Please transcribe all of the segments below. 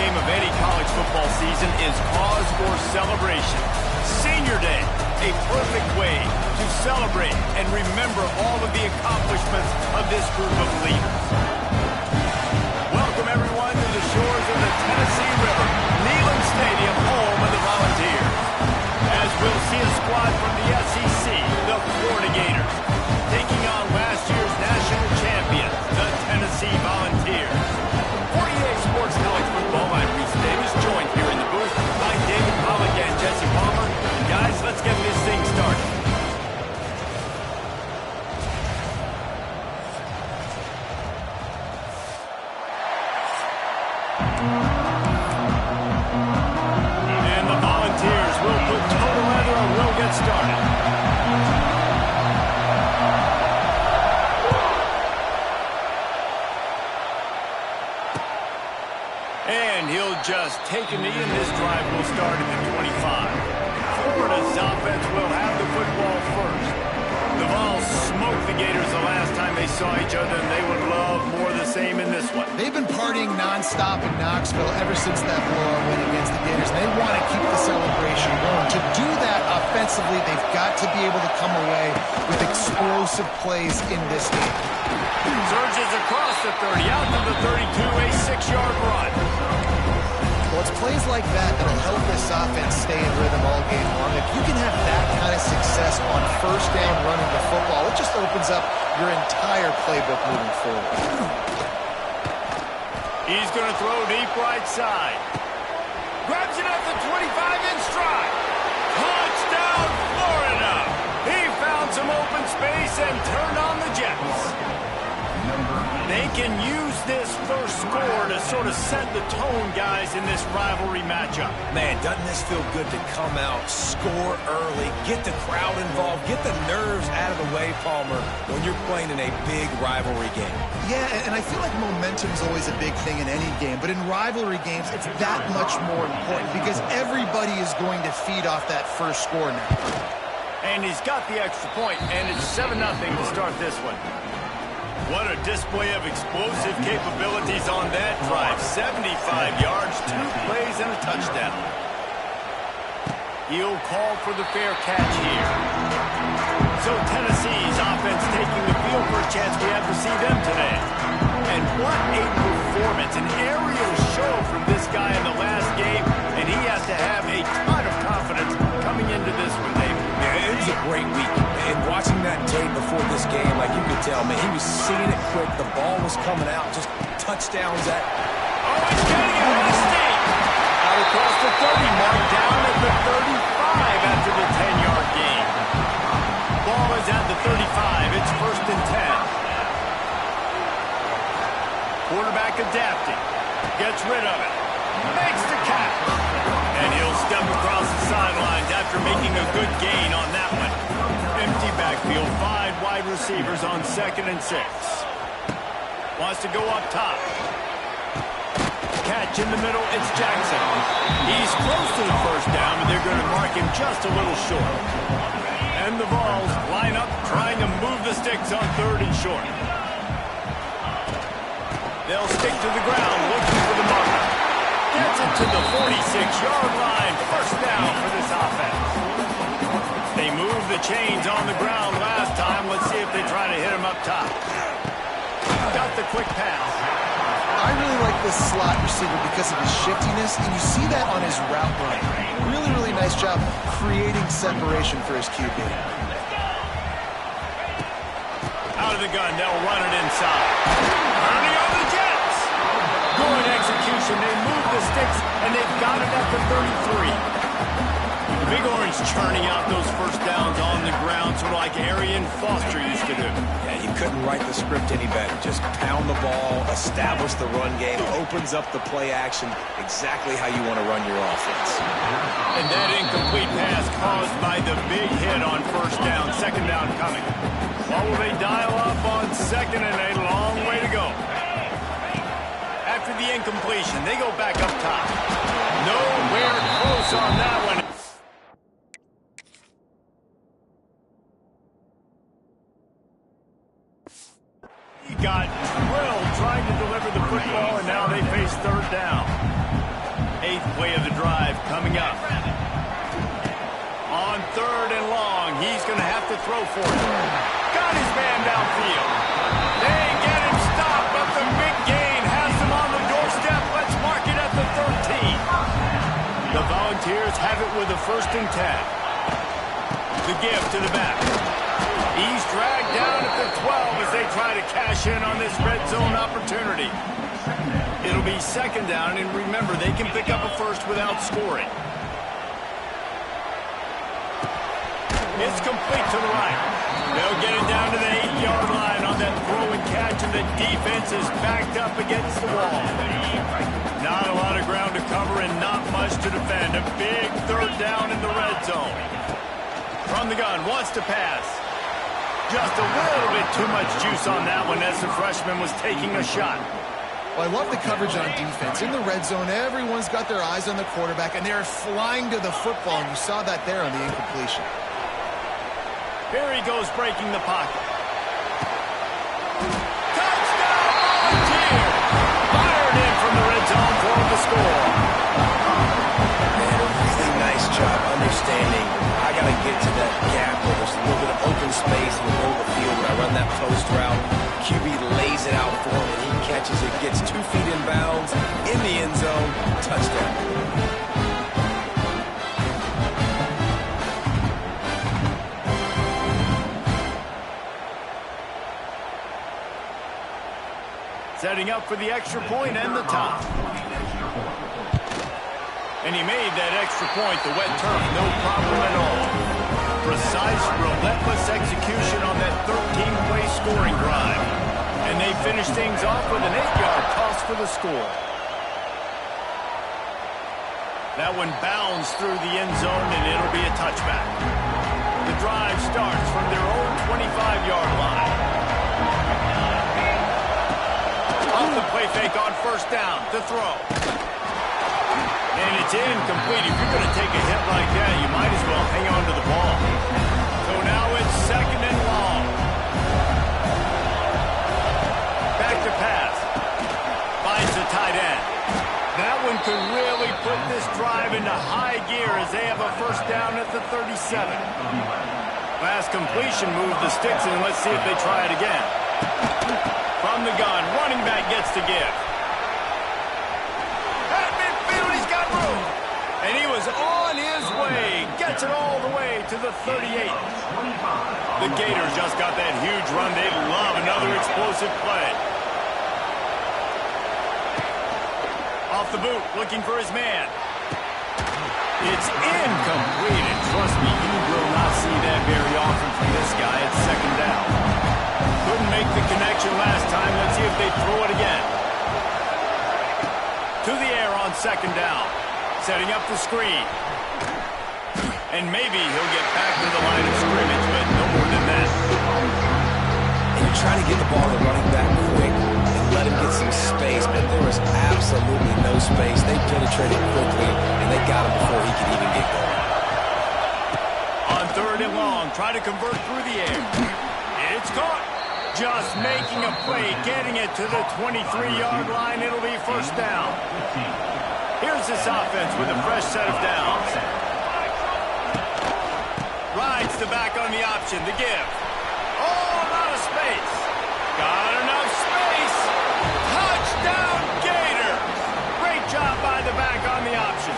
game of any college football season is cause for celebration. Senior Day, a perfect way to celebrate and remember all of the accomplishments of this group of leaders. Welcome everyone to the shores of the Tennessee River, Neyland Stadium, home of the Volunteers. As we'll see a squad from the SEC, the Florida Gators, taking on last year's national champions, the Tennessee Volunteers. 48 Sports College Football, I'm Reese Davis, joined here in the booth by David Pollack and Jesse Palmer. Guys, let's get this thing started. And the Volunteers will put total leather and we'll get started. And he'll just take a knee, and this drive will start at the 25. Florida's offense will have the football first. The Vols smoked the Gators the last time they saw each other, and they would love more of the same in this one. They've been partying nonstop in Knoxville ever since that blowout win against the Gators. They want to keep the celebration going. To do that offensively, they've got to be able to come away with explosive plays in this game. Surges across the 30, out to the 32, a 6-yard run. Well, it's plays like that that'll help this offense stay in rhythm all game long. If you can have that kind of success on first down running the football, it just opens up your entire playbook moving forward. He's going to throw deep right side. Grabs it at the 25 in stride. Touchdown, Florida! He found some open space and turned on the Jets. They can use this first score to sort of set the tone, guys, in this rivalry matchup. Man, doesn't this feel good to come out, score early, get the crowd involved, get the nerves out of the way, Palmer, when you're playing in a big rivalry game? Yeah, and I feel like momentum's always a big thing in any game, but in rivalry games, it's that much more important because everybody is going to feed off that first score now. And he's got the extra point, and it's 7-0 to start this one. What a display of explosive capabilities on that drive. 75 yards, 2 plays, and a touchdown. He'll call for the fair catch here. So Tennessee's offense taking the field for a chance we have to see them today. And what a performance. An aerial show from this guy in the last game, and he has to have a ton of confidence coming into this one, David. Yeah, it was a great week. And watching that tape before this game, like you could tell, man, he was seeing it quick. The ball was coming out, just touchdowns at... Oh, he's getting it with a stake. Out across the 30, marked down at the 35 after the 10-yard gain. Ball is at the 35. It's 1st and 10. Quarterback adapting. Gets rid of it. Makes the catch. And he'll step across the sidelines after making a good gain on that one. Empty backfield, 5 wide receivers on 2nd and 6. Wants to go up top. Catch in the middle, it's Jackson. He's close to the first down, but they're going to mark him just a little short. And the Vols line up, trying to move the sticks on 3rd and short. They'll stick to the ground, looking for the marker. Gets it to the 46-yard line. First down for this offense. They moved the chains on the ground last time. Let's see if they try to hit him up top. Got the quick pass. I really like this slot receiver because of his shiftiness, and you see that on his route run. Really, really nice job creating separation for his QB. Out of the gun, they'll run it inside. Turning on the Jets. Good execution. They move the sticks, and they've got it at the 33. The Big Orange churning out those first downs on the ground, sort of like Arian Foster used to do. Yeah, you couldn't write the script any better. Just pound the ball, establish the run game, opens up the play action, exactly how you want to run your offense. And that incomplete pass caused by the big hit on first down, 2nd down coming. What will they dial up on 2nd and a long way to go? After the incompletion, they go back up top. Nowhere close on that one. He got drilled trying to deliver the football, and now they face 3rd down. 8th play of the drive coming up. On 3rd and long, he's going to have to throw for it. Got his man downfield. They get him stopped, but the big gain has him on the doorstep. Let's mark it at the 13. The Volunteers have it with a 1st and 10. The give to the back. He's dragged down at the 12 as they try to cash in on this red zone opportunity. It'll be 2nd down, and remember, they can pick up a 1st without scoring. It's complete to the right. They'll get it down to the 8-yard line on that throw and catch, and the defense is backed up against the wall. Not a lot of ground to cover and not much to defend. A big 3rd down in the red zone. From the gun, wants to pass. Just a little bit too much juice on that one as the freshman was taking a shot. Well, I love the coverage on defense. In the red zone, everyone's got their eyes on the quarterback, and they're flying to the football, and you saw that there on the incompletion. Here he goes breaking the pocket. Touchdown, Volunteer! Fired in from the red zone for the score. Man, a really nice job understanding. I got to get to that gap where there's a little bit of open space in the middle of the field when I run that post route. QB lays it out for him, and he catches it, gets 2 feet in bounds, in the end zone, touchdown. Setting up for the extra point and the top. And he made that extra point, the wet turf, no problem at all. Precise, relentless execution on that 13-play scoring drive. And they finish things off with an 8-yard toss for the score. That one bounds through the end zone, and it'll be a touchback. The drive starts from their own 25-yard line. Off the play fake on 1st down to throw. And it's incomplete. If you're going to take a hit like that, you might as well hang on to the ball. So now it's 2nd and long. Back to pass. Finds the tight end. That one could really put this drive into high gear as they have a 1st down at the 37. Last completion moved the sticks, and let's see if they try it again. From the gun, running back gets the give. At midfield, he's got room. And he was on his way. Gets it all the way to the 38. The Gators just got that huge run. They love another explosive play. Off the boot, looking for his man. It's incomplete. And trust me, you will not see that very often from this guy. It's 2nd down. Couldn't make the connection last time. Let's see if they throw it again. To the air on 2nd down. Setting up the screen. And maybe he'll get back to the line of scrimmage, but no more than that. And you're trying to get the ball to running back quick and let him get some space, but there was absolutely no space. They penetrated quickly, and they got him before he could even get going. On 3rd and long, try to convert through the air. It's caught. Just making a play, getting it to the 23-yard line. It'll be 1st down. Here's this offense with a fresh set of downs. Rides the back on the option, the give. Oh, a lot of space. Got enough space. Touchdown, Gator. Great job by the back on the option.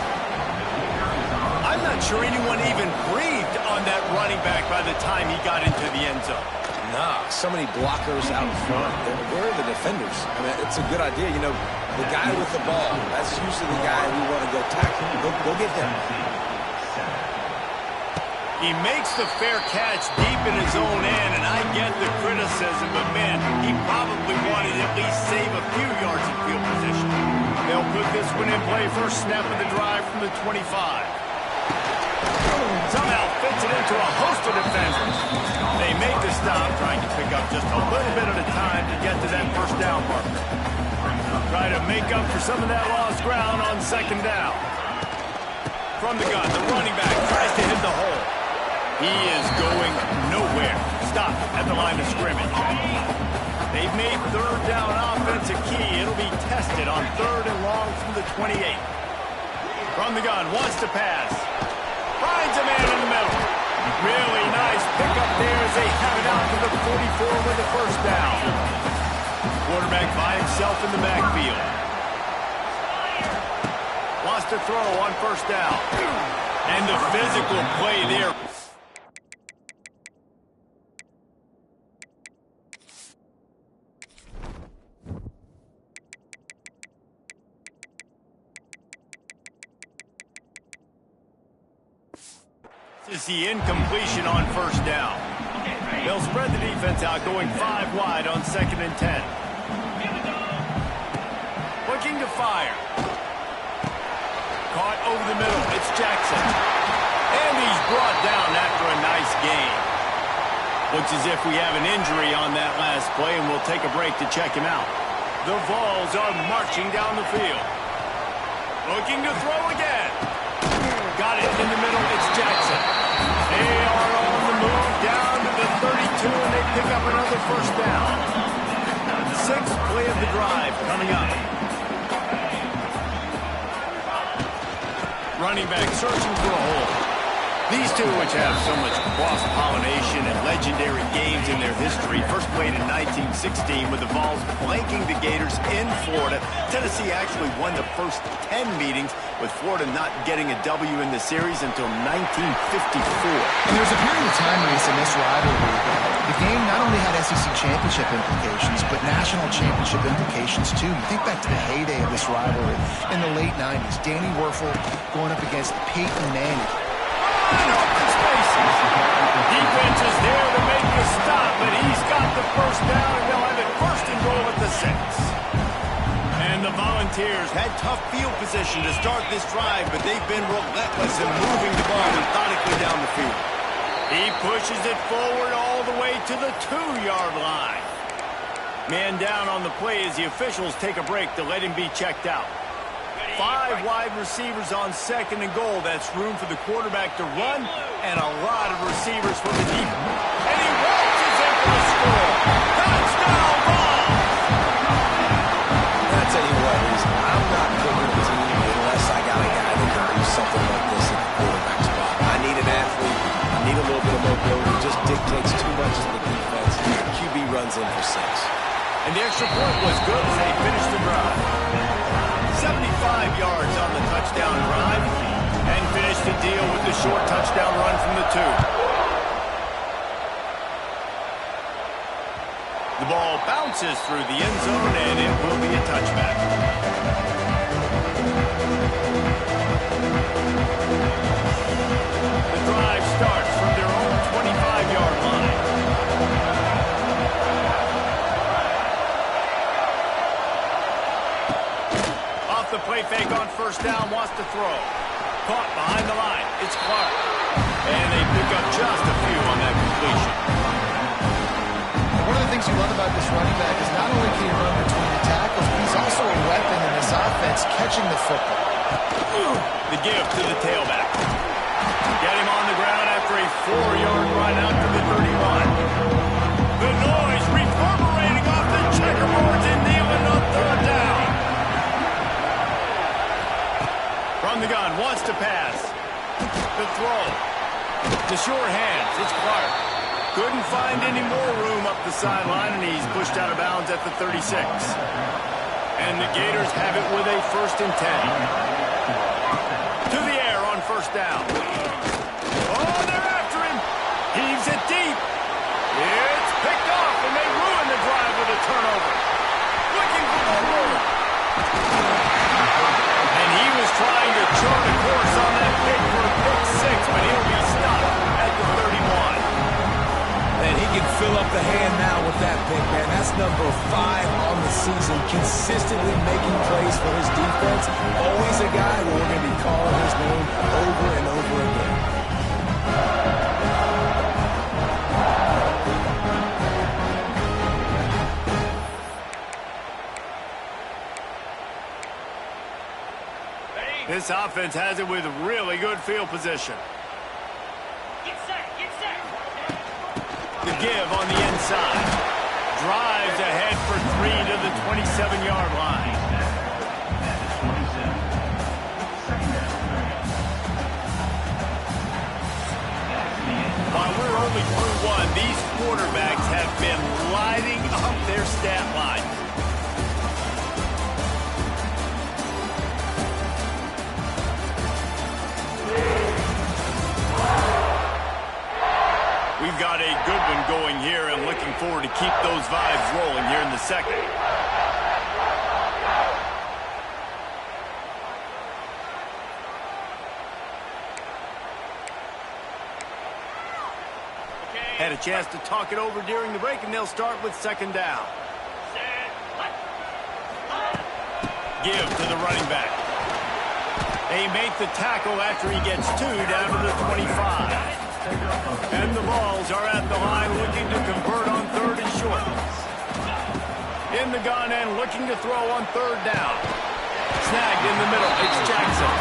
I'm not sure anyone even breathed on that running back by the time he got into the end zone. Nah, so many blockers out in front. Where are the defenders? I mean, it's a good idea. You know, the guy with the ball, that's usually the guy we want to go tackle. Go get him. He makes the fair catch deep in his own end, and I get the criticism, but man, he probably wanted to at least save a few yards of field position. They'll put this one in play, first snap of the drive from the 25. Somehow fits it into a host of defenders. They make the stop, trying to pick up just a little bit at a time to get to that 1st down marker. Try to make up for some of that lost ground on 2nd down. From the gun, the running back tries to hit the hole. He is going nowhere. Stop at the line of scrimmage. They've made 3rd down offense a key. It'll be tested on 3rd and long from the 28. From the gun, wants to pass. Finds a man in the middle. Really nice pickup there as they have it out to the 44 with the first down. Quarterback by himself in the backfield. Wants to throw on first down. And the physical play there. Is the incompletion on first down. They'll spread the defense out, going 5 wide on 2nd and 10. Looking to fire. Caught over the middle. It's Jackson. And he's brought down after a nice gain. Looks as if we have an injury on that last play, and we'll take a break to check him out. The Vols are marching down the field. Looking to throw again. Got it in the middle. It's Jackson. They are on the move down to the 32, and they pick up another first down. 6th play of the drive coming up. Running back searching for a hole. These two, which have so much cross-pollination and legendary games in their history, first played in 1916 with the Vols blanking the Gators in Florida. Tennessee actually won the first 10 meetings, with Florida not getting a W in the series until 1954. And there was a period of time, Reese, in this rivalry, the game not only had SEC championship implications, but national championship implications, too. You think back to the heyday of this rivalry in the late 90s. Danny Werfel going up against Peyton Manning. Open spaces. Defense is there to make the stop, but he's got the first down, and they'll have it 1st and goal at the 6. And the Volunteers had tough field position to start this drive, but they've been relentless in moving the ball methodically down the field. He pushes it forward all the way to the 2-yard line. Man down on the play as the officials take a break to let him be checked out. 5 wide receivers on 2nd and goal. That's room for the quarterback to run, and a lot of receivers for the deep. And he waltzes in for the score. Touchdown, Vols! I tell you what, I'm not picking a team unless I got a guy that can do something like this at the quarterback spot. I need an athlete. I need a little bit of mobility. Just dictates too much of the defense. QB runs in for 6. And the extra point was good as they finished the drive. 75 yards on the touchdown drive, and finished the deal with the short touchdown run from the 2. The ball bounces through the end zone, and it will be a touchback. The drive starts from their own 25-yard line. The play fake on first down, wants to throw. Caught behind the line. It's Clark. And they pick up just a few on that completion. One of the things you love about this running back is not only can he run between the tackles, but he's also a weapon in this offense catching the football. The give to the tailback. Get him on the ground after a 4-yard run out to the 31. The noise reverberating off the checkerboards and Neyland on 3rd down. From the gun, wants to pass. The throw. The sure hands. It's Clark. Couldn't find any more room up the sideline, and he's pushed out of bounds at the 36. And the Gators have it with a 1st and 10. To the air on first down. Oh, they're after him. Heaves it deep. It's picked off, and they ruin the drive with a turnover. Looking for more room. And he was trying to chart a course on that pick for a pick 6, but he'll be stopped at the 31. And he can fill up the hand now with that pick, man. That's number 5 on the season, consistently making plays for his defense. Always a guy where we're going to be calling his name over and over again. This offense has it with really good field position. Get set, get set. The give on the inside. Drives ahead for 3 to the 27-yard line. only through one, these quarterbacks have been lighting up their stat line. We've got a good one going here. I'm looking forward to keep those vibes rolling here in the second. Had a chance to talk it over during the break, and they'll start with second down. Give to the running back. They make the tackle after he gets two down to the 25. And the Vols are at the line looking to convert on third and short. In the gun and looking to throw on third down. Snagged in the middle. It's Jackson.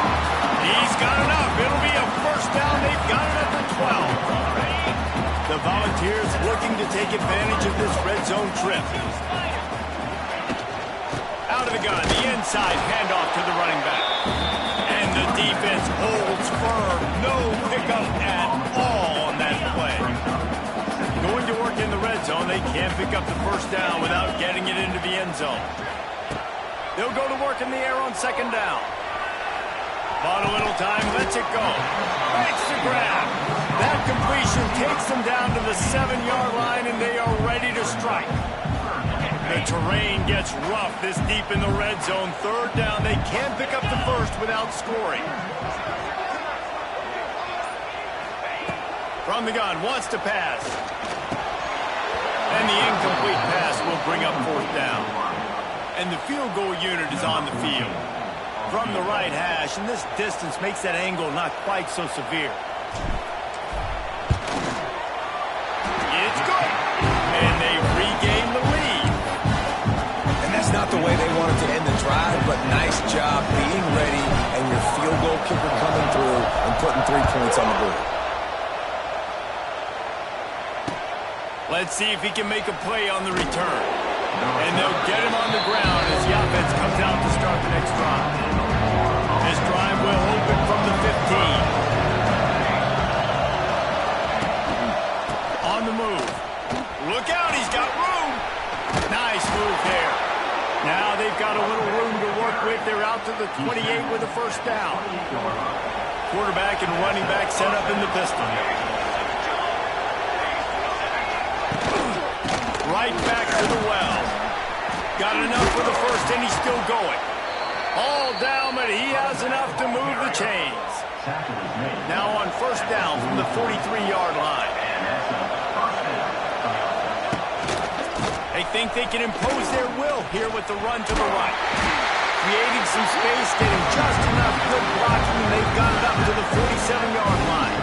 He's got enough. It'll be a first down. They've got it at the 12. The Volunteers looking to take advantage of this red zone trip. Out of the gun. The inside handoff to the running back. And the defense holds firm. No pickup at all on that play. Going to work in the red zone. They can't pick up the first down without getting it into the end zone. They'll go to work in the air on second down. Bought a little time, lets it go. Makes the grab. That completion takes them down to the 7-yard line, and they are ready to strike. The terrain gets rough this deep in the red zone. Third down, they can't pick up the first without scoring. From the gun, wants to pass. And the incomplete pass will bring up fourth down. And the field goal unit is on the field. From the right hash, and this distance makes that angle not quite so severe. It's good. And they regain the lead. And that's not the way they wanted to end the drive, but nice job being ready and your field goal kicker coming through and putting 3 points on the board. Let's see if he can make a play on the return. And they'll get him on the ground as the offense comes out to start the next drive. This drive will open from the 15. On the move. Look out, he's got room. Nice move there. Now they've got a little room to work with. They're out to the 28 with a first down. Quarterback and running back set up in the pistol. Right back to the well. Got enough for the first, and he's still going. All down, but he has enough to move the chains. Now on first down from the 43-yard line. They think they can impose their will here with the run to the right. Creating some space, getting just enough good blocking, and they've got it up to the 47-yard line.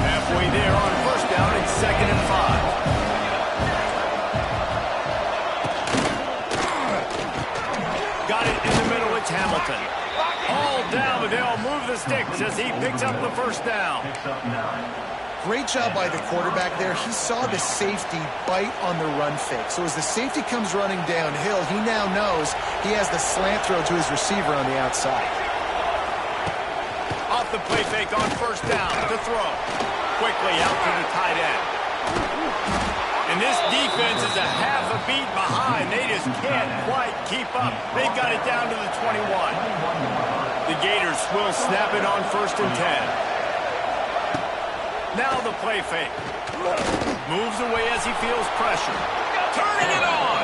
Halfway there on first down, it's 2nd and 5. Got it in the middle, it's Hamilton. All down, but they'll move the sticks as he picks up the first down. Great job by the quarterback there. He saw the safety bite on the run fake. So as the safety comes running downhill, he now knows he has the slant throw to his receiver on the outside. Off the play fake on first down to throw. Quickly out to the tight end. And this defense is a half a beat behind. They just can't quite keep up. They've got it down to the 21. The Gators will snap it on 1st and 10. Now the play fake. Moves away as he feels pressure. Turning it on!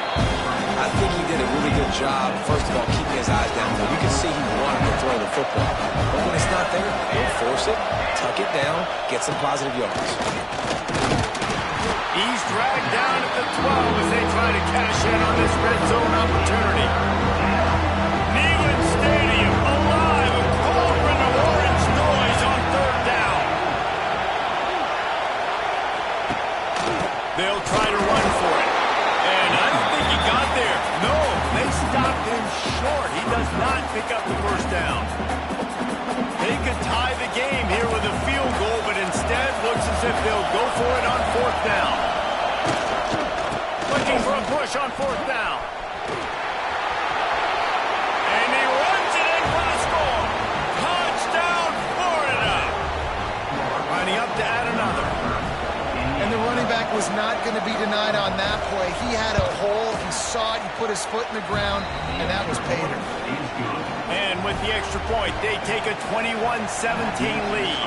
I think he did a really good job, first of all, keeping his eyes down. You can see he wanted to throw the football. But when it's not there, don't force it, tuck it down, get some positive yards. He's dragged down at the 12 as they try to cash in on this red zone opportunity. Neyland Stadium alive, a cauldron of orange noise on third down. They'll try to run for it. And I don't think he got there. No, they stopped him short. He does not pick up the first down. They could tie the game here with a field goal, but instead looks as if they'll go for it on fourth down. Looking for a push on fourth down. And he runs it in for the score. Touchdown, Florida. Lining up to add another. was not going to be denied on that play. He had a hole, he saw it, he put his foot in the ground, and that was Pater. And with the extra point, they take a 21-17 lead.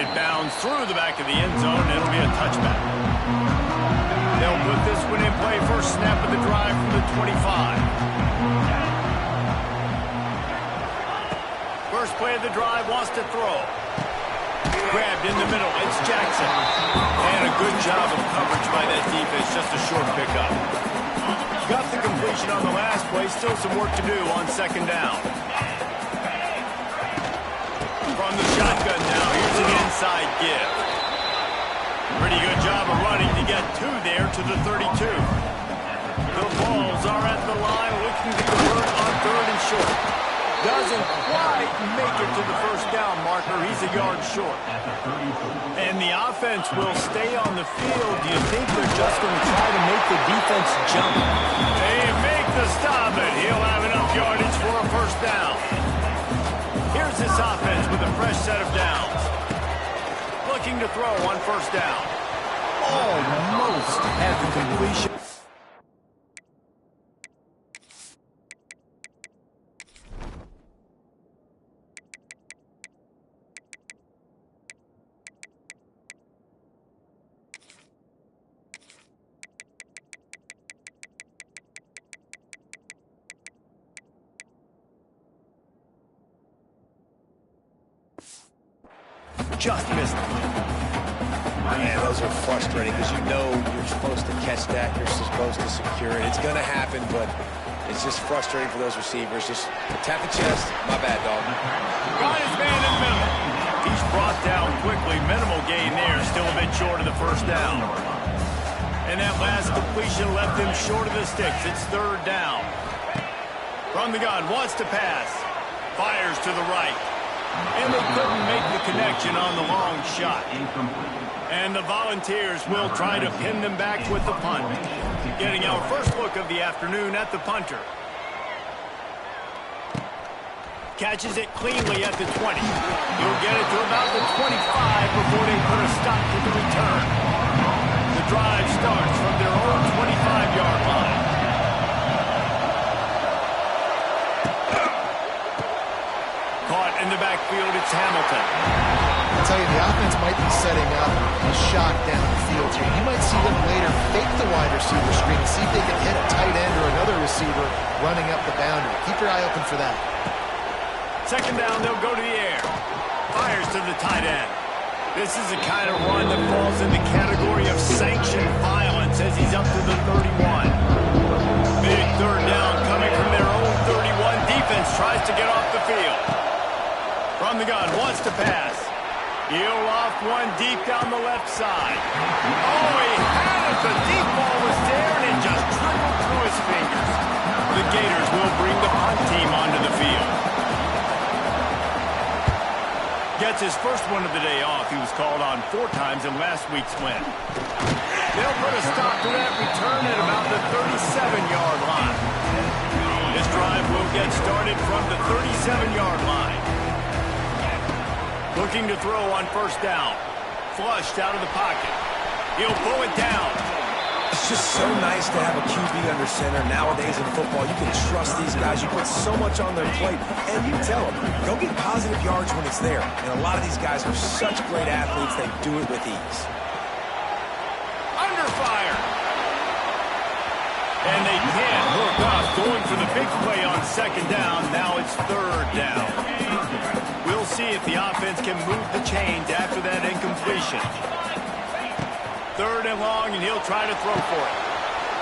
It bounds through the back of the end zone, and it'll be a touchback. They'll put this one in play first snap of the drive from the 25. First play of the drive, wants to throw. Grabbed in the middle, it's Jackson. And a good job of coverage by that defense, just a short pickup. Got the completion on the last play, still some work to do on second down. From the shotgun now, here's an inside give. Pretty good job of running to get two there to the 32. The Vols are at the line looking to convert on third and short. Doesn't quite make it to the first down marker. He's a yard short. And the offense will stay on the field. Do you think they're just going to try to make the defense jump? They make the stop, and he'll have enough yardage for a first down. Here's this offense with a fresh set of downs. Looking to throw on first down. Almost at the completion. Just missed it. Man, those are frustrating because you know you're supposed to catch that. You're supposed to secure it. It's going to happen, but it's just frustrating for those receivers. Just tap the chest. My bad, dog. Got his man in the middle. He's brought down quickly. Minimal gain there. Still a bit short of the first down. And that last completion left him short of the sticks. It's third down. From the gun, wants to pass. Fires to the right. And they couldn't make the connection on the long shot. And the Volunteers will try to pin them back with the punt. Getting our first look of the afternoon at the punter. Catches it cleanly at the 20. He'll get it to about the 25 before they put a stop to the return. The drive starts from their own 25-yard line. Caught in the backfield, it's Hamilton. I'll tell you, the offense might be setting up a shot down the field here. You might see them later fake the wide receiver screen and see if they can hit a tight end or another receiver running up the boundary. Keep your eye open for that. Second down, they'll go to the air. Fires to the tight end. This is the kind of run that falls in the category of sanctioned violence as he's up to the 31. Big third down coming from their own 31. Defense tries to get off the field. From the gun, wants to pass. He'll off one deep down the left side. Oh, he had it. The deep ball was there, and it just trickled through his fingers. The Gators will bring the punt team onto the field. Gets his first one of the day off. He was called on 4 times in last week's win. They'll put a stop to that return at about the 37-yard line. This drive will get started from the 37-yard line. Looking to throw on first down. Flushed out of the pocket. He'll pull it down. It's just so nice to have a QB under center. Nowadays in football, you can trust these guys. You put so much on their plate, and you tell them, go get positive yards when it's there. And a lot of these guys are such great athletes, they do it with ease. Under fire. And they can't hook up. Going for the big play on second down. Now it's third down. We'll see if the offense can move the chains after that incompletion. Third and long, and he'll try to throw for it.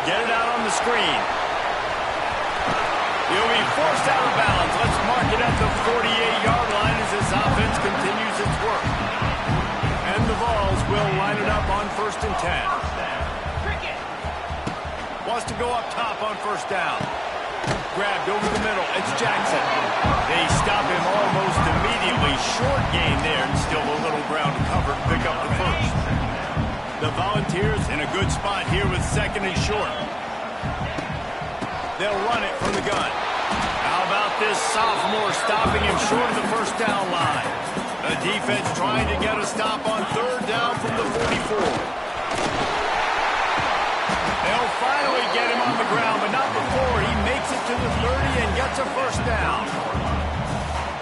Get it out on the screen. He'll be forced out of bounds. Let's mark it at the 48-yard line as this offense continues its work. And the Vols will line it up on first and 10. Wants to go up top on first down. Grabbed over the middle. It's Jackson. They stop him almost immediately. Short gain there, and still a little ground covered. Pick up the first. The Volunteers in a good spot here with second and short. They'll run it from the gun. How about this sophomore stopping him short of the first down line? The defense trying to get a stop on third down from the 44. They'll finally get him on the ground, but not before he makes it to the 30 and gets a first down.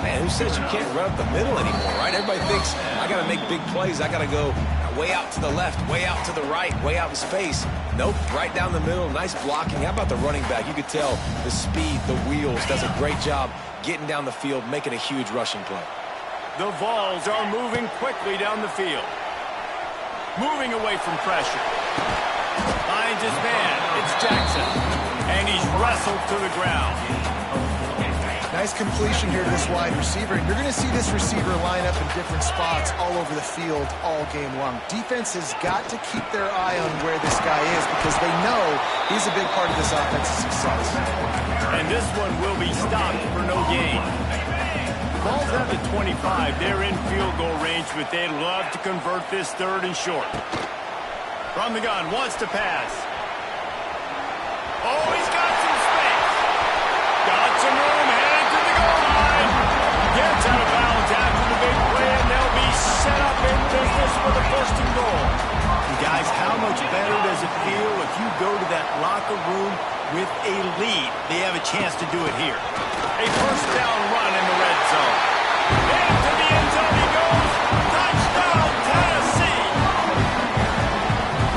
Man, who says you can't run up the middle anymore, right? Everybody thinks, I got to make big plays. I got to go way out to the left, way out to the right, way out in space. Nope, right down the middle, nice blocking. How about the running back? You could tell the speed, the wheels, does a great job getting down the field, making a huge rushing play. The Vols are moving quickly down the field. Moving away from pressure. Finds his man. It's Jackson. And he's wrestled to the ground. Nice completion here to this wide receiver. And you're going to see this receiver line up in different spots all over the field all game long. Defense has got to keep their eye on where this guy is because they know he's a big part of this offense's success. And this one will be stopped for no gain. Ball's at the 25. They're in field goal range, but they'd love to convert this third and short. From the gun, wants to pass. Oh, he's got some space. Got some room, headed to the goal line. Gets out of bounds after the big play, and they'll be set up in business for the first and goal. You guys, how much better does it feel if you go to that locker room with a lead? They have a chance to do it here. A first down run in the red zone. Into the end zone he goes. Touchdown, Tennessee.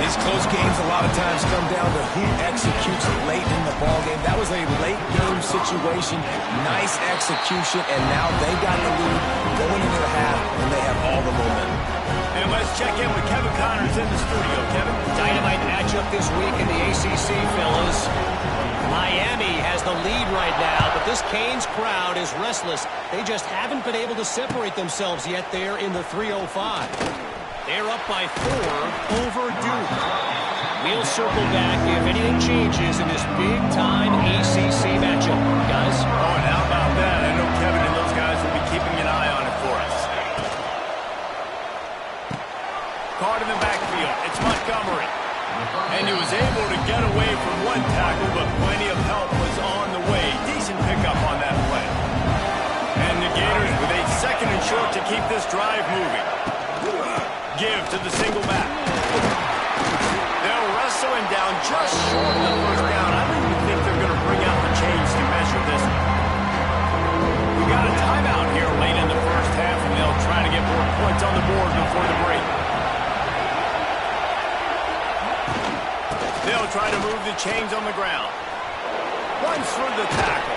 These close games a lot of times come down to who executes late in the ball game. That was a late game situation. Nice execution, and now they got the lead going into the half, and they have all the momentum. And let's check in with Kevin Connors in the studio. Kevin? Dynamite matchup this week in the ACC, fellas. Miami has the lead right now, but this Canes crowd is restless. They just haven't been able to separate themselves yet there in the 305. They're up by 4 over Duke. We'll circle back if anything changes in this big-time ACC matchup. Guys? Oh, and how about that? I know Kevin and those guys will be keeping an eye on it for us. Caught in the backfield. It's Montgomery. And he was able to get away from one tackle, but plenty of help was on the way. Decent pickup on that play. And the Gators with a second and short to keep this drive moving. Give to the single back. They'll wrestle him down just short of the first down. I don't even think they're going to bring out the chains to measure this one. We got a timeout here late in the first half, and they'll try to get more points on the board before the break. They'll try to move the chains on the ground. Runs through the tackle.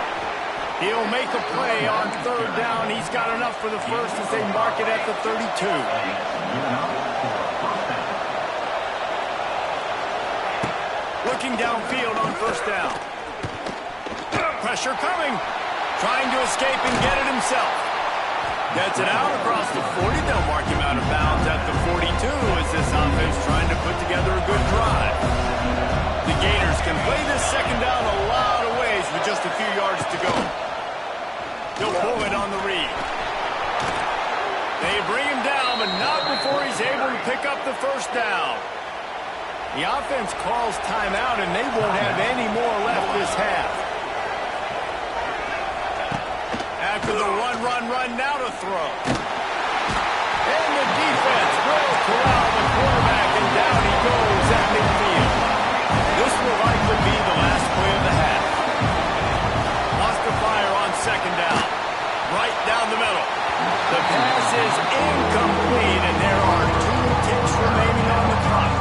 He'll make a play on third down. He's got enough for the first as they mark it at the 32. Looking downfield on first down. Pressure coming. Trying to escape and get it himself. Gets it out across the 40. They'll mark him out of bounds at the 42 as this offense trying to put together a good drive. The Gators can play this second down a lot of ways with just a few yards to go. He'll pull it on the read. They bring him down, but not before he's able to pick up the first down. The offense calls timeout, and they won't have any more left this half. After the run, now to throw. And the defense will corral the quarterback, and down he goes at midfield. This will likely be the last play of the half. Lost the fire on second down. Right down the middle. The pass is incomplete, and there are 2 ticks remaining on the clock.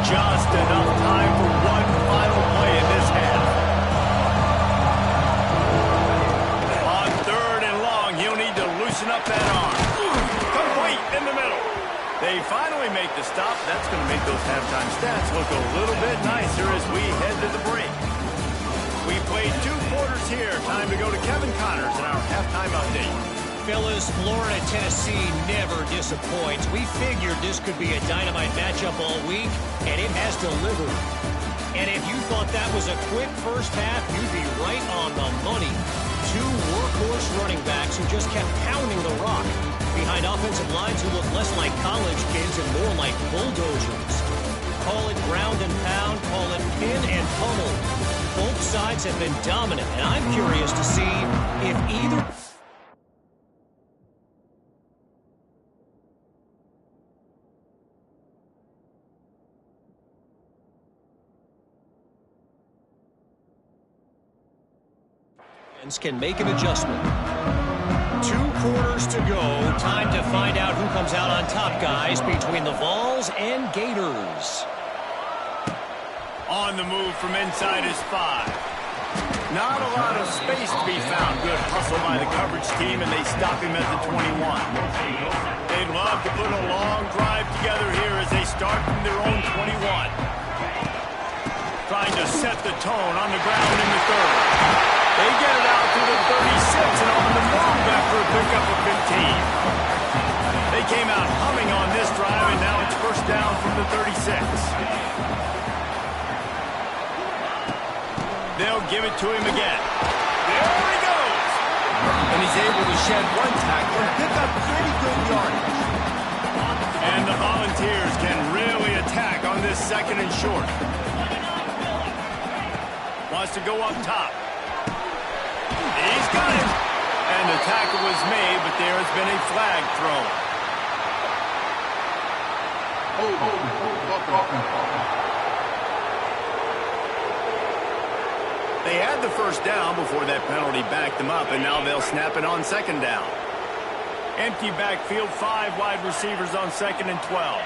Just enough time for one final play in this half. On third and long, he'll need to loosen up that arm. Complete in the middle. They finally make the stop. That's going to make those halftime stats look a little bit nicer as we head to the break. We played 2 quarters here. Time to go to Kevin Connors in our halftime update. Fellas, Florida-Tennessee never disappoints. We figured this could be a dynamite matchup all week, and it has delivered. And if you thought that was a quick first half, you'd be right on the money. 2 workhorse running backs who just kept pounding the rock behind offensive lines who look less like college kids and more like bulldozers. Call it ground and pound, call it pin and pummel. Both sides have been dominant, and I'm curious to see if either... Can make an adjustment. 2 quarters to go. Time to find out who comes out on top, guys, between the Vols and Gators. On the move from inside his 5. Not a lot of space to be found. Good hustle by the coverage team, and they stop him at the 21. They'd love to put a long drive together here as they start from their own 21. Trying to set the tone on the ground in the 3rd. They get it out to the 36 and on the move after a pickup of 15. They came out humming on this drive, and now it's first down from the 36. They'll give it to him again. There he goes! And he's able to shed 1 tackle and pick up pretty good yardage. And the Volunteers can really attack on this 2nd and short. Wants to go up top. He's got it. And the tackle was made, but there has been a flag thrown. They had the first down before that penalty backed them up, and now they'll snap it on 2nd down. Empty backfield, 5 wide receivers on 2nd and 12.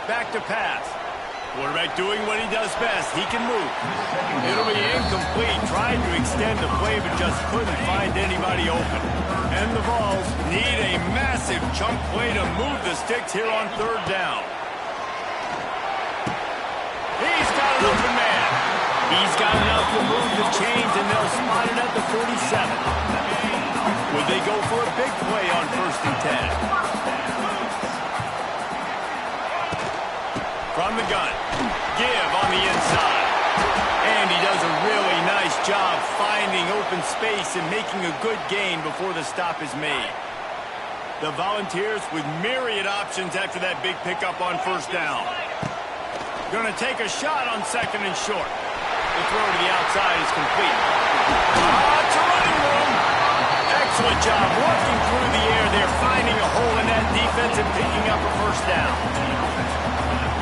Back to pass. Quarterback doing what he does best. He can move. It'll be incomplete. Tried to extend the play, but just couldn't find anybody open. And the Vols need a massive chunk play to move the sticks here on 3rd down. He's got an open man. He's got enough to move the chains, and they'll spot it at the 47. Would they go for a big play on 1st and 10? From the gun, give on the inside. And he does a really nice job finding open space and making a good gain before the stop is made. The Volunteers with myriad options after that big pickup on 1st down. Going to take a shot on 2nd and short. The throw to the outside is complete. It's a running room. Excellent job working through the air there, finding a hole in that defense and picking up a 1st down.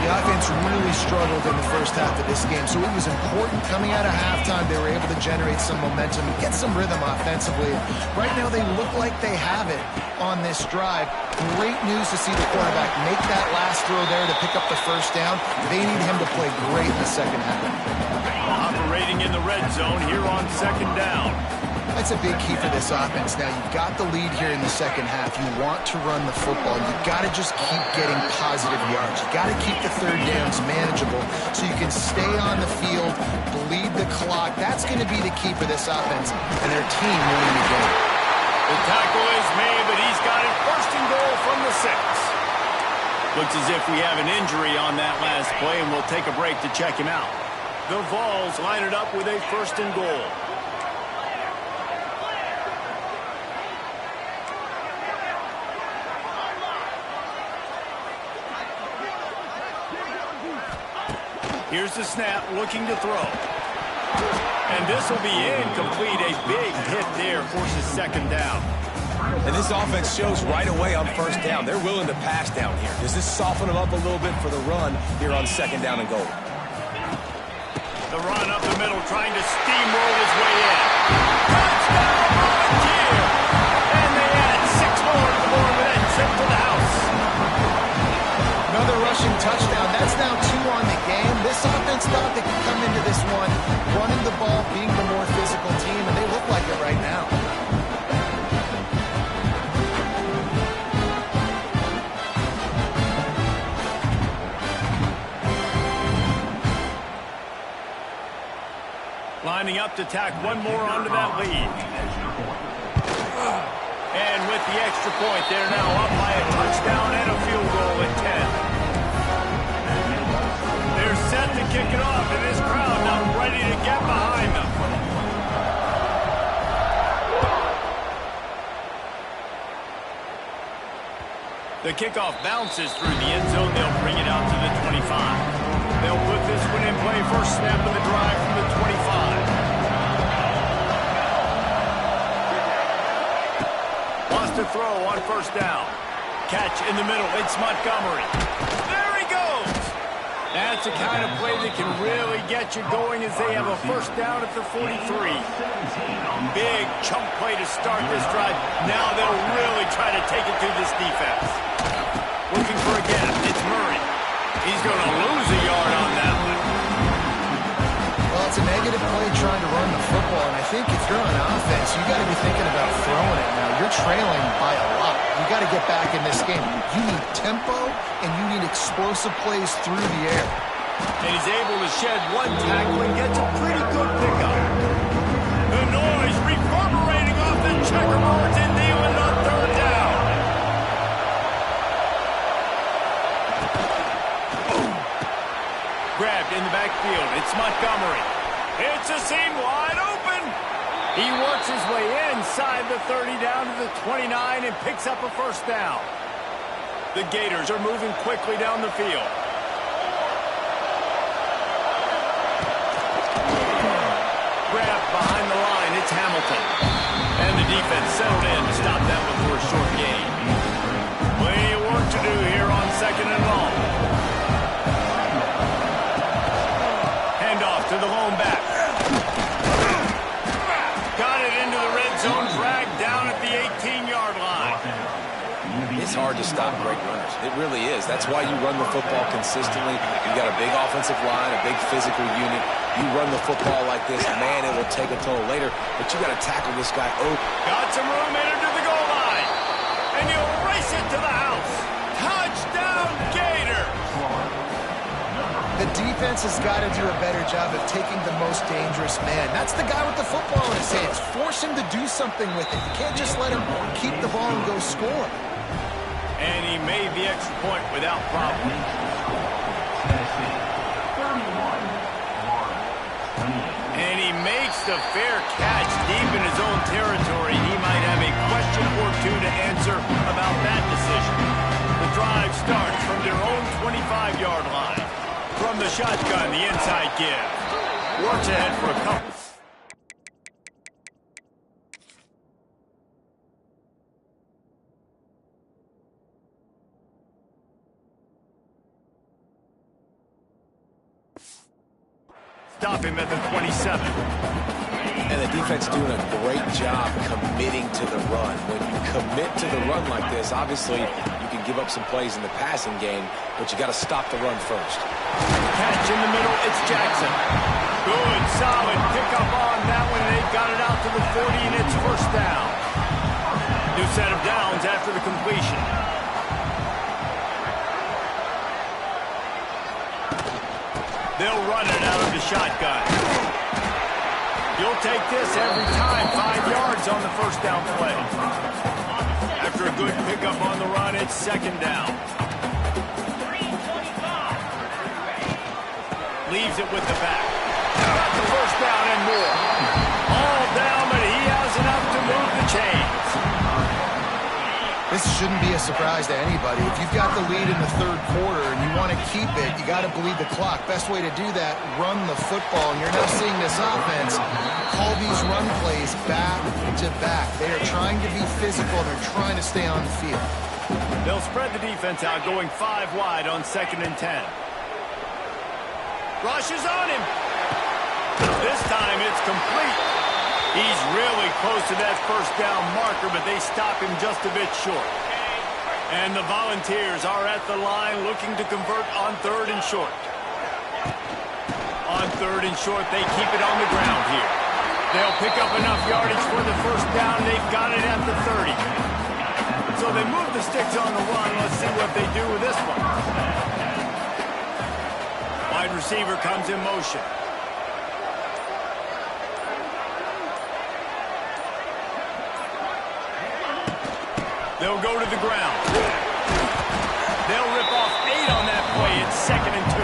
The offense really struggled in the first half of this game, so it was important coming out of halftime. They were able to generate some momentum and get some rhythm offensively. Right now, they look like they have it on this drive. Great news to see the quarterback make that last throw there to pick up the 1st down. They need him to play great in the 2nd half. Operating in the red zone here on 2nd down. That's a big key for this offense. Now, you've got the lead here in the 2nd half. You want to run the football. You've got to just keep getting positive yards. You've got to keep the 3rd downs manageable so you can stay on the field, bleed the clock. That's going to be the key for this offense and their team winning the game. The tackle is made, but he's got it 1st and goal from the 6. Looks as if we have an injury on that last play, and we'll take a break to check him out. The Vols line it up with a 1st and goal. Here's the snap, looking to throw. And this will be incomplete. A big hit there forces 2nd down. And this offense shows right away on 1st down. They're willing to pass down here. Does this soften them up a little bit for the run here on 2nd down and goal? The run up the middle, trying to steamroll his way in. Touchdown, Volunteer! And they add 6 more to the board with that trip to the house. Another rushing touchdown. That's now 2 on the game. This offense thought they could come into this one running the ball, being the more physical team, and they look like it right now. Lining up to tack 1 more onto that lead. And with the extra point, they're now up by a touchdown and a field goal at 10. They're set to kick it off, and this crowd now ready to get behind them. The kickoff bounces through the end zone. They'll bring it out to the 25. They'll put this one in play. First snap of the drive from the 25. Wants to throw on 1st down. Catch in the middle. It's Montgomery. There he goes! That's the kind of play that can really get you going as they have a first down at the 43. Big chunk play to start this drive. Now they'll really try to take it through this defense. Looking for a gap. It's Murray. He's going to lose a yard on that one. Well, it's a negative play trying to run the football, and I think if you're on offense, you got to be thinking about throwing it now. You're trailing by a lot. You got to get back in this game. You need tempo, and you need explosive plays through the air. And he's able to shed one tackle and gets a pretty good pickup. The noise reverberating off the checkerboards and Thielen on third down. Grabbed in the backfield. It's Montgomery. It's a seam wide open. He works his way inside the 30 down to the 29 and picks up a first down. The Gators are moving quickly down the field. Grabbed behind the line. It's Hamilton. And the defense settled in to stop that one for a short gain. Plenty of work to do here on second and long. Handoff to the lone back. Got it into the red zone, dragged down at the 18-yard line. It's hard to stop great runners. It really is. That's why you run the football consistently. You got a big offensive line, a big physical unit. You run the football like this, man, it will take a toll later. But you got to tackle this guy open. Got some room in to the goal line. And he'll race it to the house. Touchdown, Gator. The defense has got to do a better job of taking the most dangerous man. That's the guy with the football in his hands. Force him to do something with it. You can't just let him keep the ball and go score. And he made the extra point without problem. And he makes the fair catch deep in his own territory. He might have a question or two to answer about that decision. The drive starts from their own 25-yard line. From the shotgun, the inside give. Works ahead for a couple. Stop him at the 27. And the defense doing a great job committing to the run. When you commit to the run like this, obviously you can give up some plays in the passing game, but you got to stop the run first. Catch in the middle, it's Jackson. Good, solid pickup on that one. They got it out to the 40, and it's first down. New set of downs after the completion. They'll run it out of the shotgun. You'll take this every time. 5 yards on the first down play. After a good pickup on the run, it's second down. Leaves it with the back. Got the first down and more. All down, but he has enough to move the chains. This shouldn't be a surprise to anybody. If you've got the lead in the third quarter and you want to keep it, you got to bleed the clock. Best way to do that, run the football. And you're now seeing this offense call these run plays back to back. They are trying to be physical. They're trying to stay on the field. They'll spread the defense out, going 5 wide on 2nd and 10. Rush is on him. This time it's complete. He's really close to that first down marker, but they stop him just a bit short. And the Volunteers are at the line looking to convert on 3rd and short. On 3rd and short, they keep it on the ground here. They'll pick up enough yardage for the first down. They've got it at the 30. So they move the sticks on the run. Let's see what they do with this one. Wide receiver comes in motion. They'll go to the ground. They'll rip off 8 on that play. It's 2nd and 2.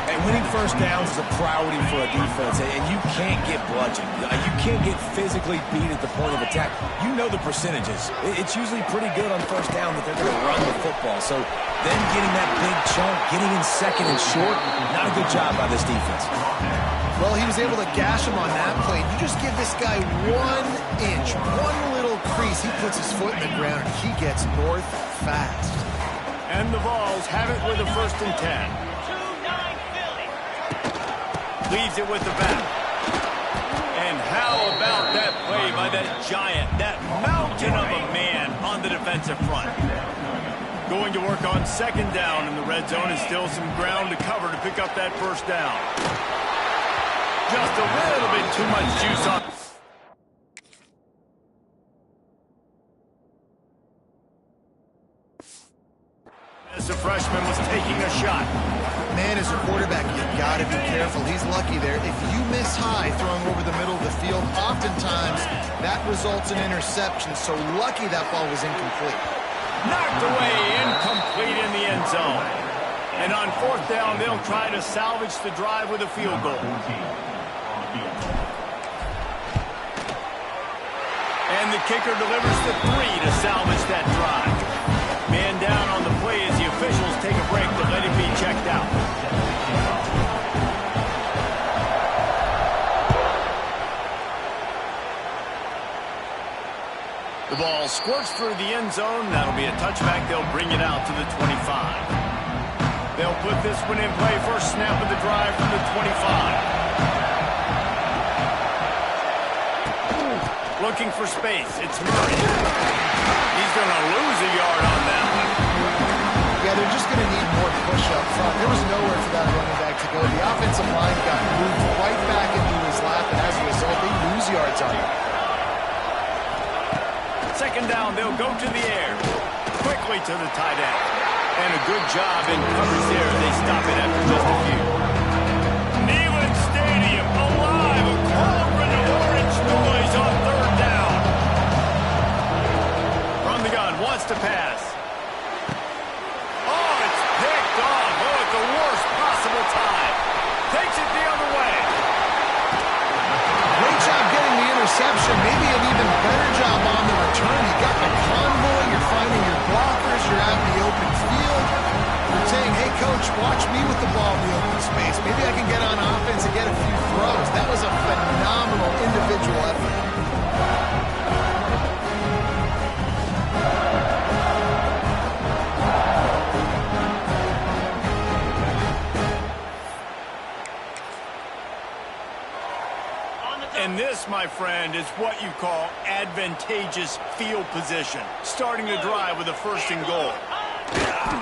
And winning first downs is a priority for a defense, and you can't get bludgeoned. You can't get physically beat at the point of attack. You know the percentages. It's usually pretty good on first down that they're going to run the football. So then getting that big chunk, getting in 2nd and short, not a good job by this defense. Well, he was able to gash him on that play. You just give this guy 1 inch, one little crease. He puts his foot in the ground, and he gets north fast. And the Vols have it with a 1st and 10. 2-9 Philly. Leaves it with the back. And how about that play by that giant, that mountain of a man on the defensive front? Going to work on 2nd down in the red zone, and still some ground to cover to pick up that 1st down. Just a little bit too much juice on. As the freshman was taking a shot. Man, as a quarterback, you got to be careful. He's lucky there. If you miss high throwing over the middle of the field, oftentimes that results in interception. So lucky that ball was incomplete. Knocked away, incomplete in the end zone. And on 4th down, they'll try to salvage the drive with a field goal. And the kicker delivers the 3 to salvage that drive. Man down on the play as the officials take a break to let him be checked out. The ball squirts through the end zone. That'll be a touchback. They'll bring it out to the 25. They'll put this one in play. First snap of the drive from the 25. Looking for space. It's Murray. He's going to lose a yard on that one. Yeah, they're just going to need more push up front. There was nowhere for that running back to go. The offensive line got moved right back into his lap, and as a result, they lose yards on it. 2nd down, they'll go to the air. Quickly to the tight end. And a good job in coverage there. They stop it after just a few. Neyland Stadium alive. A cauldron of orange noise on 3rd down. From the gun, wants to pass. Oh, it's picked off. Oh, at the worst possible time. Takes it the other way. Great job getting the interception. Maybe an even better job on the return. You got the convoy. You're finding your blockers. You're out in the open field. You're saying, hey, coach, watch me with the ball in the open space. Maybe I can get on offense and get a few throws. That was a phenomenal individual effort. And this, my friend, is what you call advantageous field position. Starting the drive with a 1st and goal.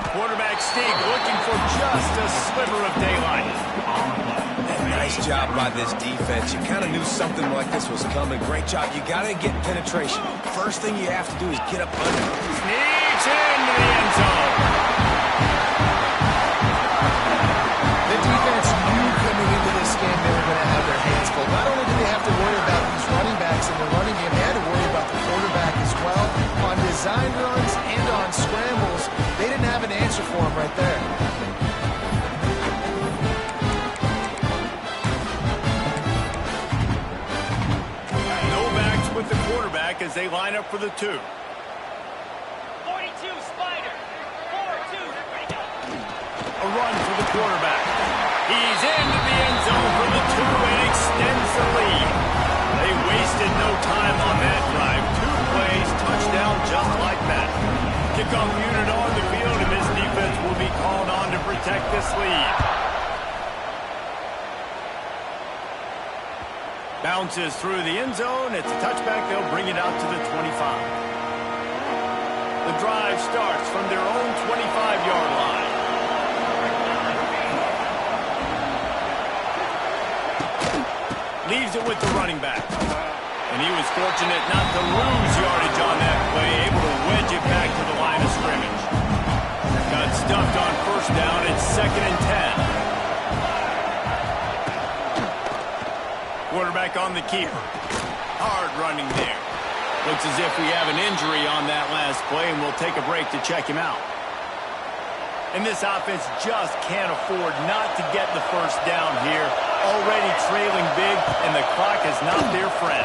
Quarterback sneak looking for just a sliver of daylight. Nice job by this defense. You kind of knew something like this was coming. Great job. You got to get penetration. First thing you have to do is get up under. Sneaks into the end zone. The defense knew coming into this game they were going to have their hands full. Not only did they have to worry about these running backs in the running game, they had to worry about the quarterback as well. On design runs and on scrambles, they didn't have an answer for him right there. No backs with the quarterback as they line up for the 2. 42 Spider. 4-2. Ready to go. A run for the quarterback. He's into the end zone for the 2 and extends the lead. They wasted no time on that drive. 2 plays, touchdown just like that. Kickoff unit on the field, and this defense will be called on to protect this lead. Bounces through the end zone. It's a touchback. They'll bring it out to the 25. The drive starts from their own 25-yard line. Leaves it with the running back. And he was fortunate not to lose yardage on that play, able to wedge it back to the line of scrimmage. Got stuffed on 1st down. It's 2nd and 10. Quarterback on the keeper. Hard running there. Looks as if we have an injury on that last play, and we'll take a break to check him out. And this offense just can't afford not to get the 1st down here. Already trailing big, and the clock is not their friend.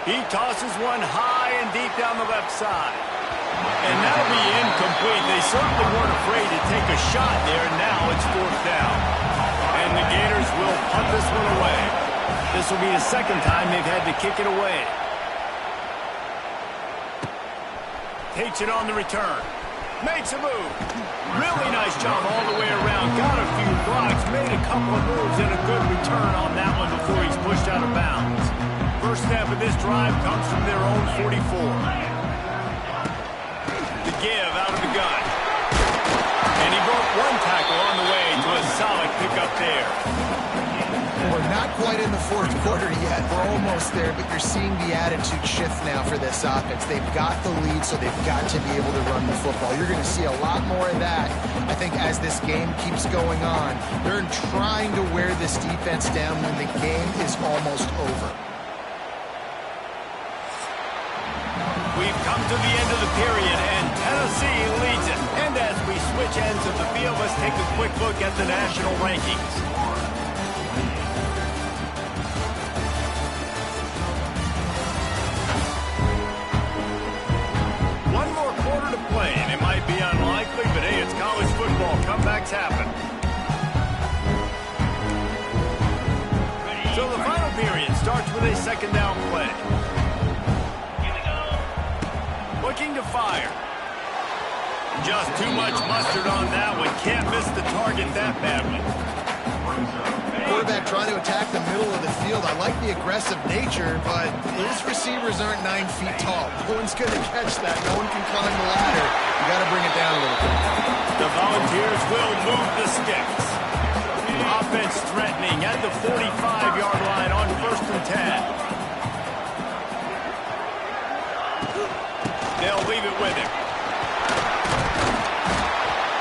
He tosses one high and deep down the left side. And that'll be incomplete. They certainly weren't afraid to take a shot there, and now it's 4th down. And the Gators will punt this one away. This will be the 2nd time they've had to kick it away. Takes it on the return. Makes a move. Really nice job all the way around. Got a few blocks, made a couple of moves, and a good return on that one before he's pushed out of bounds. First snap of this drive comes from their own 44. The give out of the gun. And he broke one tackle on the way to a solid pickup there. We're not quite in the fourth quarter yet. We're almost there, but you're seeing the attitude shift now for this offense. They've got the lead, so they've got to be able to run the football. You're going to see a lot more of that, I think, as this game keeps going on. They're trying to wear this defense down when the game is almost over. We've come to the end of the period, and Tennessee leads it. And as we switch ends of the field, let's take a quick look at the national rankings. One more quarter to play, and it might be unlikely, but hey, it's college football. Comebacks happen. So the final period starts with a second down play. Looking to fire. Just too much mustard on that one. Can't miss the target that badly. Quarterback trying to attack the middle of the field. I like the aggressive nature, but his receivers aren't 9 feet tall. No one's going to catch that. No one can climb the ladder. You got to bring it down a little bit. The Volunteers will move the sticks. Offense threatening at the 45-yard line on 1st and 10. They'll leave it with him.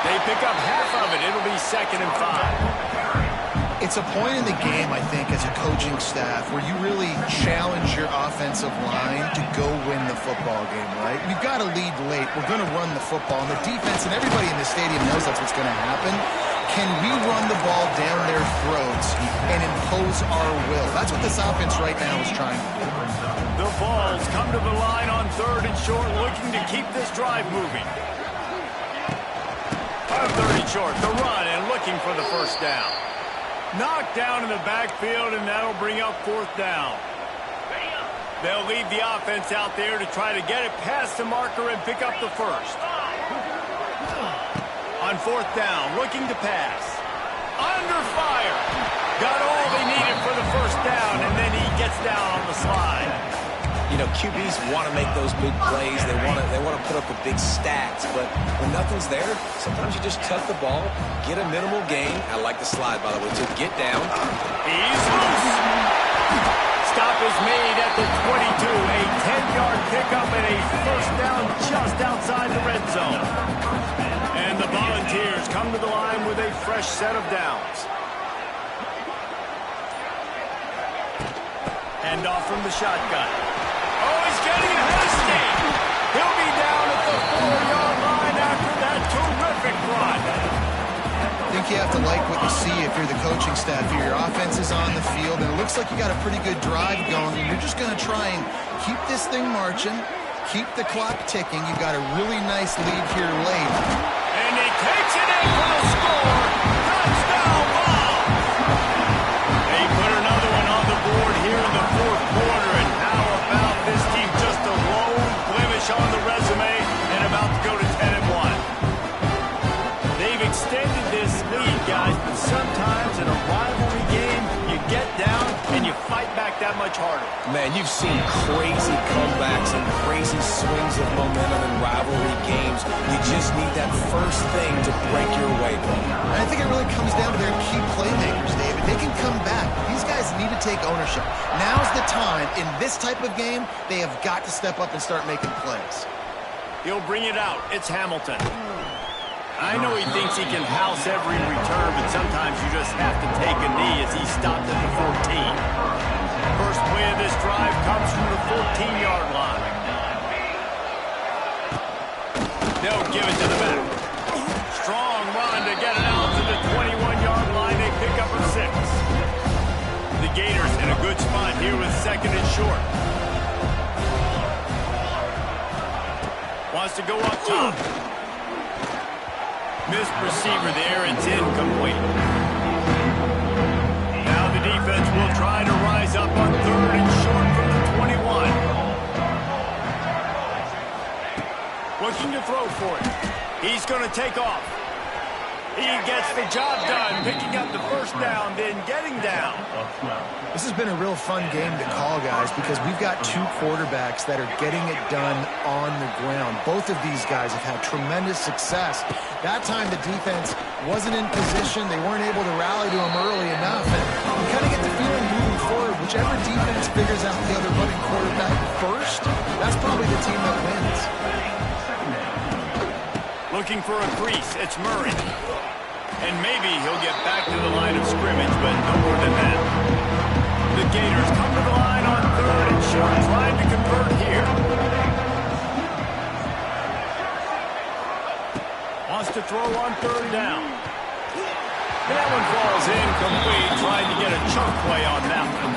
They pick up half of it. It'll be 2nd and 5. It's a point in the game, I think, as a coaching staff, where you really challenge your offensive line to go win the football game, right? We've got to lead late. We're going to run the football. And the defense and everybody in the stadium knows that's what's going to happen. Can we run the ball down their throats and impose our will? That's what this offense right now is trying to do. The Vols come to the line on 3rd and short, looking to keep this drive moving. On 3rd and short, the run and looking for the first down. Knocked down in the backfield, and that'll bring up 4th down. They'll leave the offense out there to try to get it past the marker and pick up the first. On 4th down, looking to pass. Under fire. Got all they needed for the first down, and then he gets down on the slide. You know, QBs want to make those big plays. They want to put up the big stats. But when nothing's there, sometimes you just tuck the ball, get a minimal gain. I like the slide, by the way, to get down. He's loose. Stop is made at the 22. A 10-yard pickup and a first down just outside the red zone. And the Volunteers come to the line with a fresh set of downs. Hand off from the shotgun. Oh, he's getting ahead of steam. He'll be down at the 4-yard line after that terrific run. I think you have to like what you see if you're the coaching staff here. Your offense is on the field, and it looks like you got a pretty good drive going, and you're just going to try and keep this thing marching, keep the clock ticking. You've got a really nice lead here late. And he takes it in for the score. Touchdown, Vols. They put another one on the board here in the 4th quarter, and how about this team? Just a lone blemish on the resume and about to go to 10-1. They've extended this lead, guys, but sometimes in a rivalry game, you get down and you fight back that much harder. Man, you've seen crazy comebacks and crazy swings of momentum in rivalry games. You just need that first thing to break your way, bro. I think it really comes down to their key playmakers, David. They can come back. These guys need to take ownership. Now's the time. In this type of game, they have got to step up and start making plays. He'll bring it out. It's Hamilton. I know he thinks he can house every return, but sometimes you just have to take a knee as he stopped at the 14. First play of this drive comes from the 14-yard line. They'll give it to the back. Strong run to get it out to the 21-yard line. They pick up a 6. The Gators in a good spot here with 2nd and short. Wants to go up top. Missed receiver there. It's incomplete. Now the defense will try to rise up on 3rd and short from the 21. Looking to throw for it. He's going to take off. He gets the job done, picking up the first down, then getting down. This has been a real fun game to call, guys, because we've got two quarterbacks that are getting it done on the ground. Both of these guys have had tremendous success. That time the defense wasn't in position. They weren't able to rally to him early enough. And you kind of get the feeling moving forward, whichever defense figures out the other running quarterback first, that's probably the team that wins. Looking for a crease, it's Murray. And maybe he'll get back to the line of scrimmage, but no more than that. The Gators come to the line on 3rd and short, trying to convert here. Wants to throw on 3rd down. And that one falls incomplete, trying to get a chunk play on that one.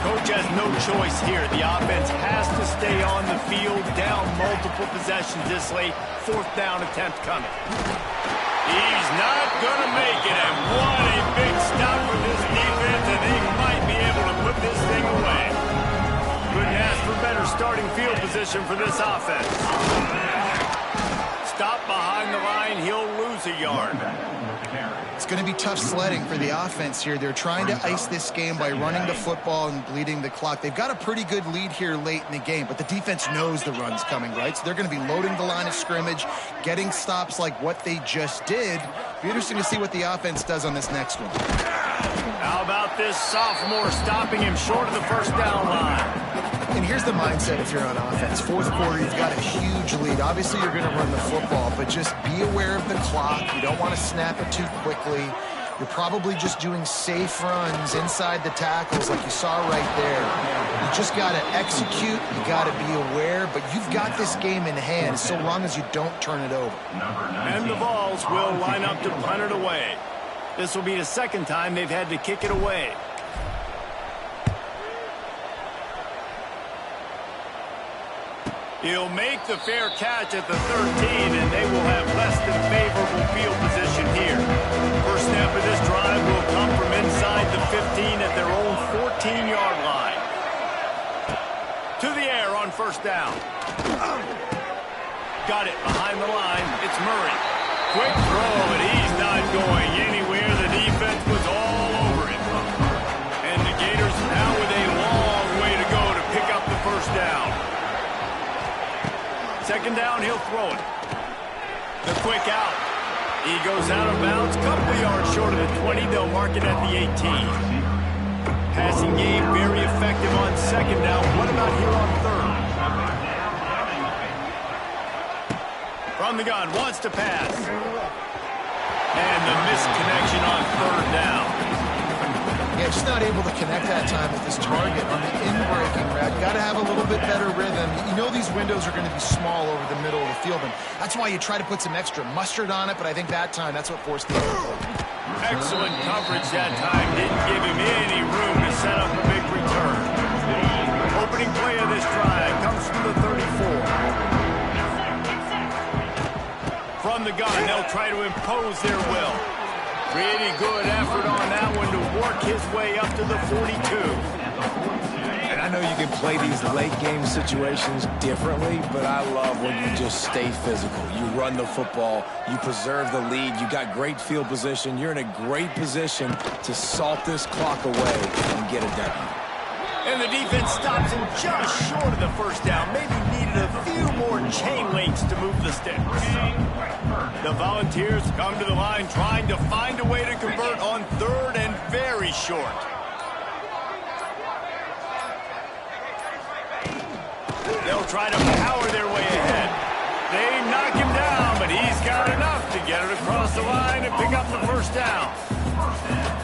Coach has no choice here. The offense has to stay on the field, down multiple possessions this late. 4th down attempt coming. He's not going to make it, and what a big stop for this defense, and they might be able to put this thing away. Couldn't ask for better starting field position for this offense. Stop behind the line, he'll lose a yard. It's going to be tough sledding for the offense here. They're trying to ice this game by running the football and bleeding the clock. They've got a pretty good lead here late in the game, but the defense knows the run's coming, right? So they're going to be loading the line of scrimmage, getting stops like what they just did. Be interesting to see what the offense does on this next one. How about this sophomore stopping him short of the first down line? And here's the mindset if you're on offense. 4th quarter, you've got a huge lead. Obviously, you're going to run the football, but just be aware of the clock. You don't want to snap it too quickly. You're probably just doing safe runs inside the tackles like you saw right there. You just got to execute. You got to be aware, but you've got this game in hand so long as you don't turn it over. And the Vols will line up to punt it away. This will be the 2nd time they've had to kick it away. He'll make the fair catch at the 13, and they will have less than favorable field position here. First snap of this drive will come from inside the 15 at their own 14-yard line. To the air on 1st down. Got it behind the line. It's Murray. Quick throw, and he's not going anywhere. The defense was all over him. And the Gators now with a long way to go to pick up the first down. 2nd down, he'll throw it. The quick out. He goes out of bounds, couple yards short of the 20. They'll mark it at the 18. Passing game very effective on 2nd down. What about here on 3rd? From the gun, wants to pass. And the misconnection on 3rd down. Yeah, just not able to connect that time with his target on the in-breaking route. Got to have a little bit better rhythm. You know these windows are going to be small over the middle of the field, and that's why you try to put some extra mustard on it, but I think that time, that's what forced the overthrow. Excellent coverage that time. Didn't give him any room to set up a big return. Opening play of this drive comes from the 34. From the gun, they'll try to impose their will. Pretty good effort on that one to work his way up to the 42. And I know you can play these late game situations differently, but I love when you just stay physical. You run the football, you preserve the lead, you got great field position, you're in a great position to salt this clock away and get a W. And the defense stops him just short of the first down. Maybe needed a few more chain links to move the sticks. The Volunteers come to the line trying to find a way to convert on 3rd and very short. They'll try to power their way ahead. They knock him down, but he's got enough to get it across the line and pick up the first down.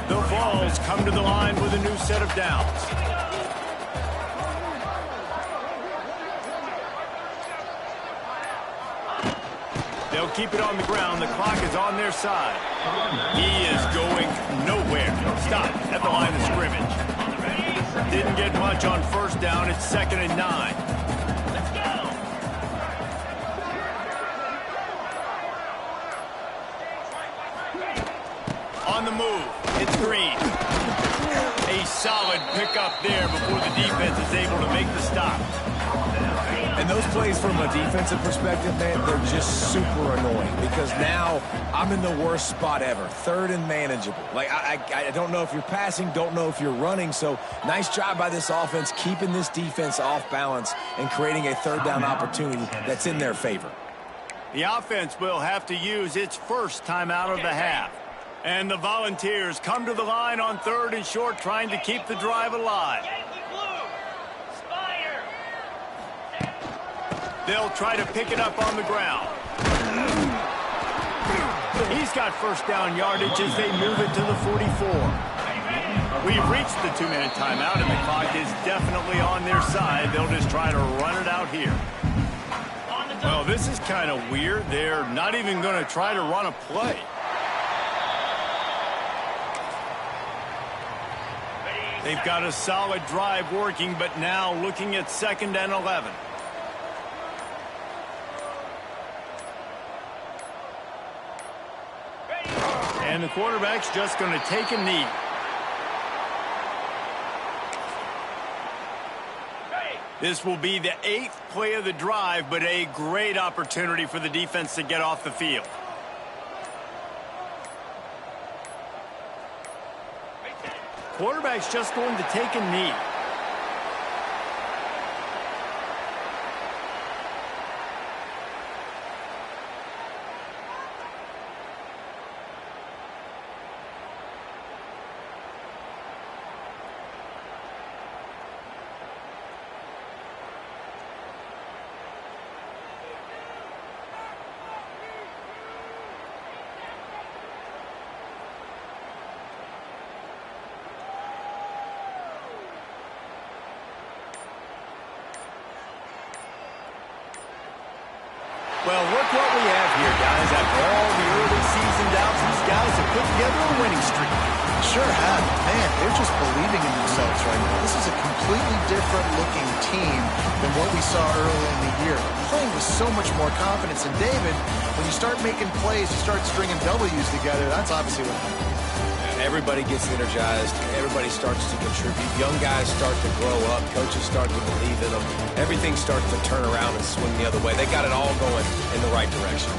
The Vols come to the line with a new set of downs. They'll keep it on the ground. The clock is on their side. He is going nowhere. Stop at the line of scrimmage. Didn't get much on 1st down. It's 2nd and 9. Let's go. On the move, it's Green. A solid pickup there before the defense is able to make the stop. And And those plays from a defensive perspective, man, they're just super annoying because now I'm in the worst spot ever, third and manageable. Like, I don't know if you're passing, don't know if you're running, so nice job by this offense keeping this defense off balance and creating a third down opportunity that's in their favor. The offense will have to use its first timeout of the half. And the Volunteers come to the line on 3rd and short, trying to keep the drive alive. Yankee blue. Spire. They'll try to pick it up on the ground. He's got first down yardage as they move it to the 44. We've reached the 2-minute timeout, and the clock is definitely on their side. They'll just try to run it out here. Well, this is kind of weird. They're not even going to try to run a play. They've got a solid drive working, but now looking at 2nd and 11. And the quarterback's just going to take a knee. This will be the 8th play of the drive, but a great opportunity for the defense to get off the field. Quarterback's just going to take a knee. Well, look what we have here, guys. After all the early season doubts, these guys have put together a winning streak. Sure have. Man, they're just believing in themselves right now. This is a completely different looking team than what we saw early in the year. They're playing with so much more confidence. And David, when you start making plays, you start stringing W's together, that's obviously what happens. Everybody gets energized. Everybody starts to contribute. Young guys start to grow up. Coaches start to believe in them. Everything starts to turn around and swing the other way. They got it all going in the right direction.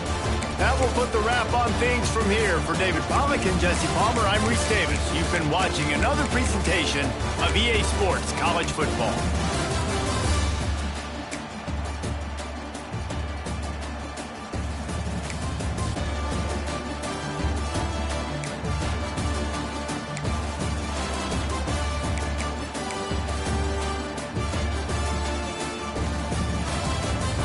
That will put the wrap on things from here. For David Pollack and Jesse Palmer, I'm Reese Davis. You've been watching another presentation of EA Sports College Football.